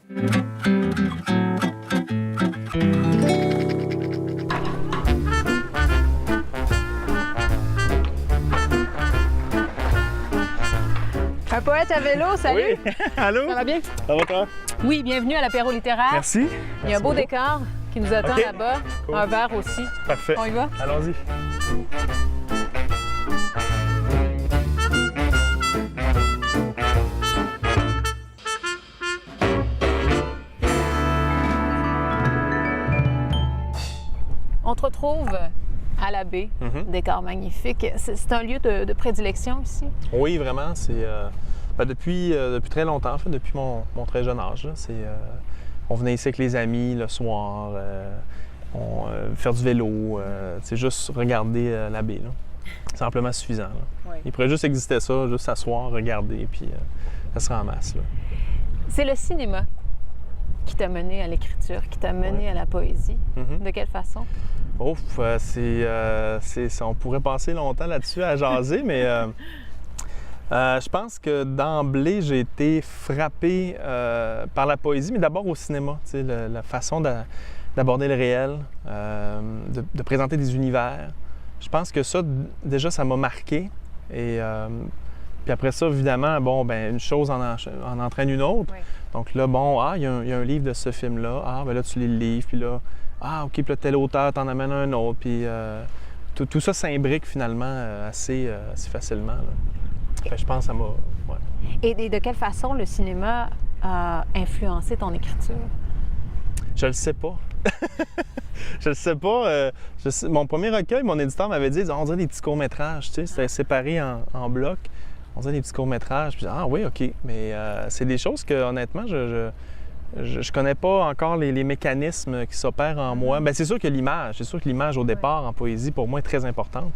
Un poète à vélo, salut! Oui, allô? Ça va bien? Ça va toi? Oui, bienvenue à l'apéro littéraire. Merci. Il y a un beau décor qui nous attend OK. là-bas. Cool. Un verre aussi. Parfait. On y va? Allons-y. On te retrouve à la baie. Décor magnifique. C'est un lieu de prédilection ici? Oui, vraiment. C'est depuis très longtemps, en fait, depuis mon très jeune âge. Là, on venait ici avec les amis le soir, faire du vélo, juste regarder la baie. Là. C'est amplement suffisant. Là. Oui. Il pourrait juste exister ça, juste s'asseoir, regarder, puis ça sera en masse. Là. C'est le cinéma qui t'a mené à l'écriture, qui t'a mené à la poésie. De quelle façon? Ouf, on pourrait passer longtemps là-dessus à jaser, mais je pense que d'emblée, j'ai été frappé par la poésie, mais d'abord au cinéma. La façon d'aborder le réel, de présenter des univers. Je pense que ça, déjà, ça m'a marqué. Et puis après ça, évidemment, une chose en entraîne une autre. Oui. Donc là, il y a un livre de ce film-là. Ah, ben là, tu lis le livre, puis là, OK, puis là, tel auteur t'en amène un autre. Puis tout ça s'imbrique finalement assez facilement. Là. Fait que je pense que ça m'a... Ouais. Et de quelle façon le cinéma a influencé ton écriture? Je le sais pas. Je le sais pas. Mon premier recueil, mon éditeur m'avait dit, on dirait des petits courts-métrages, tu sais, c'était séparé en blocs. On dirait des petits courts-métrages. Puis, ah oui, OK. Mais c'est des choses que, honnêtement, je connais pas encore les mécanismes qui s'opèrent en moi. Bien, c'est sûr que l'image au départ en poésie, pour moi, est très importante.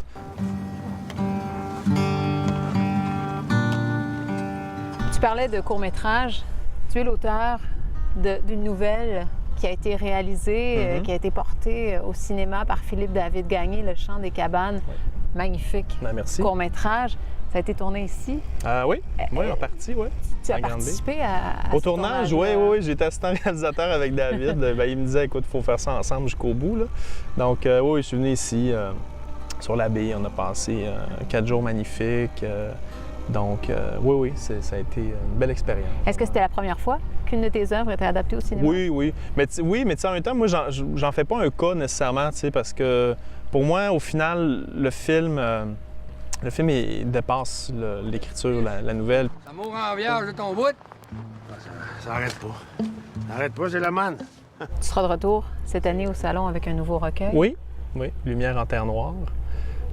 Tu parlais de court-métrage. Tu es l'auteur d'une nouvelle qui a été réalisée, qui a été portée au cinéma par Philippe David Gagné, Le Chant des cabanes. Ouais. Magnifique. Ben, merci. Court-métrage. Ça a été tourné ici. Oui, en partie, oui. Tu as participé à au ce tournage, oui. J'étais assistant réalisateur avec David. Il me disait, écoute, il faut faire ça ensemble jusqu'au bout. Là. Donc, oui, je suis venu ici, sur la baie. On a passé 4 jours magnifiques. Donc, oui, ça a été une belle expérience. Est-ce que c'était la première fois qu'une de tes œuvres était adaptée au cinéma? Oui. Mais en même temps, moi, j'en fais pas un cas nécessairement, parce que pour moi, au final, le film, il dépasse l'écriture, la nouvelle. Ça mourra en vierge de ton bout? Ça arrête pas. Ça arrête pas, c'est la manne. Tu seras de retour cette année au salon avec un nouveau recueil. Oui. Lumière en terre noire.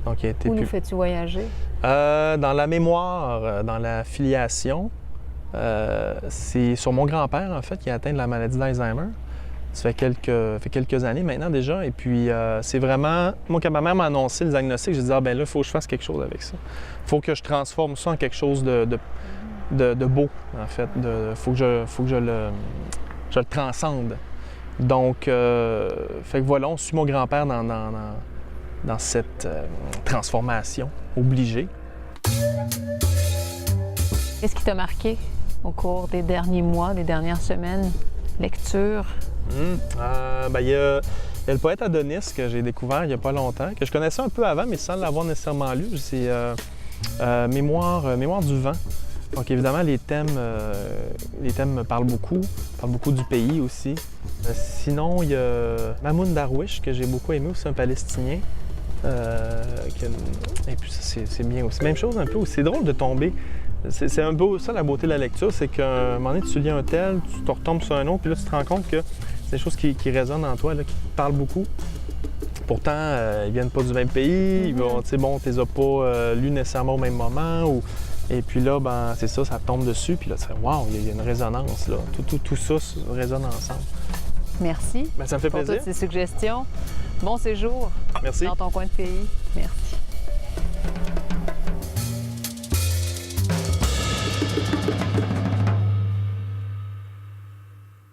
Donc, il a été Où nous fais-tu voyager? Dans la mémoire, dans la filiation. C'est sur mon grand-père, en fait, qui a atteint de la maladie d'Alzheimer. Ça fait quelques années maintenant déjà. Et puis, c'est vraiment... Moi, quand ma mère m'a annoncé le diagnostic, j'ai dit, là, il faut que je fasse quelque chose avec ça. Il faut que je transforme ça en quelque chose de beau, en fait. Faut que je le transcende. Donc, fait que voilà, on suit mon grand-père dans cette transformation obligée. Qu'est-ce qui t'a marqué au cours des derniers mois, des dernières semaines? Lecture? Il y a le poète Adonis que j'ai découvert il n'y a pas longtemps, que je connaissais un peu avant, mais sans l'avoir nécessairement lu. C'est Mémoire du vent. Donc évidemment, les thèmes me parlent beaucoup du pays aussi. Sinon, il y a Mahmoud Darwish, que j'ai beaucoup aimé, aussi un Palestinien. Et puis ça, c'est bien aussi. Même chose un peu, c'est drôle de tomber. C'est un peu ça la beauté de la lecture, c'est qu'à un moment donné, tu lis un tel, tu te retombes sur un autre, puis là, tu te rends compte que c'est des choses qui résonnent en toi, là, qui te parlent beaucoup. Pourtant, ils viennent pas du même pays, tu les as pas lus nécessairement au même moment. Et puis là, c'est ça tombe dessus, puis là, tu fais « wow, il y a une résonance, là. » Tout ça résonne ensemble. Merci Ça me fait pour plaisir. toutes ces suggestions. Bon séjour Merci. dans ton coin de pays. Merci.